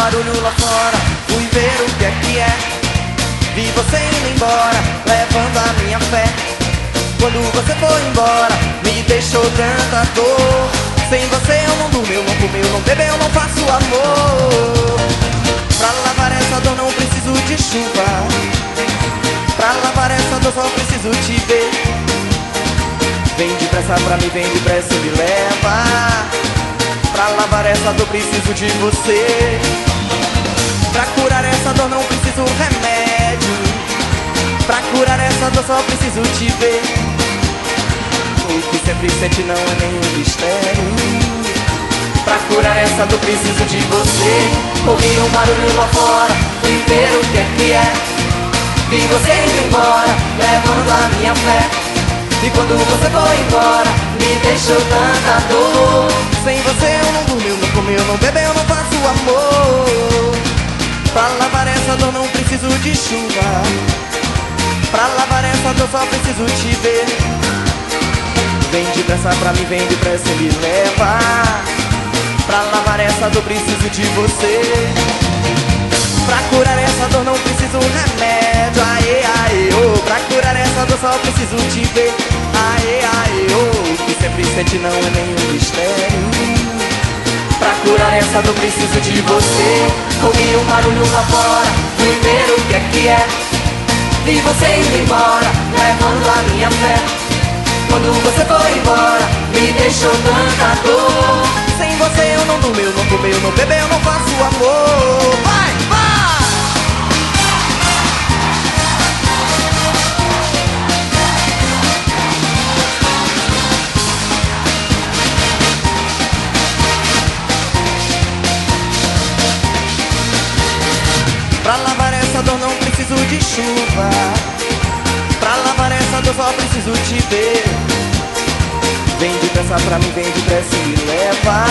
barulho lá fora, fui ver o que é. Vi você indo embora, levando a minha fé. Quando você foi embora, me deixou tanta dor. Sem você eu não durmo, eu não como, eu não bebo, eu não faço amor. Pra lavar essa dor não preciso de chuva. Pra lavar essa dor só preciso te ver. Vem depressa pra mim, vem depressa e me leva. Pra lavar essa dor preciso de você. Pra curar essa dor não preciso remédio. Pra curar essa dor só preciso te ver. O que sempre sente não é nenhum mistério. Pra curar essa dor preciso de você. Ouvi um barulho lá fora, fui ver o que é. Vi você indo embora, levando a minha fé. E quando você foi embora, me deixou tanta dor. Sem você eu não durmo, eu não como, eu não bebo, eu não faço amor. Pra lavar essa dor não preciso de chuva. Pra lavar essa dor só preciso te ver. Vem depressa pra mim, vem depressa e me leva. Pra lavar essa dor preciso de você. Pra curar essa dor não preciso remédio. Aê, aê, oh. Pra curar essa dor só preciso te ver. Aê, aê, oh. O que sempre sente não é nenhum mistério. Pra curar essa dor preciso de você. Ouvi um barulho lá fora, fui ver o que é. Vi você indo embora, levando a minha fé. Quando você foi embora, me deixou tanta dor. Sem você eu não durmo, eu não como, eu não bebo, eu não faço amor. Vai, vai! Pra lavar essa dor não preciso de chuva. Pra lavar essa dor só preciso te ver. Vem depressa pra mim, vem depressa e me leva.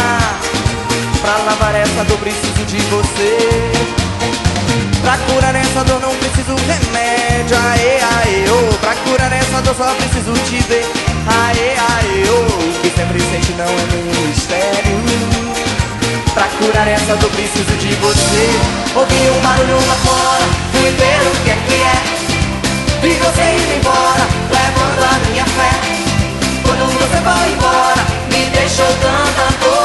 Pra lavar essa dor preciso de você. Pra curar essa dor não preciso remédio. Aê, aê, oh. Pra curar essa dor só preciso te ver. Aê, aê, oh. O que sempre sente não é nenhum mistério. Pra curar essa dor preciso de você. Ouvi um barulho lá fora, fui ver o que é. Vi você indo embora, levando a minha fé. Quando você foi embora, me deixou tanta dor.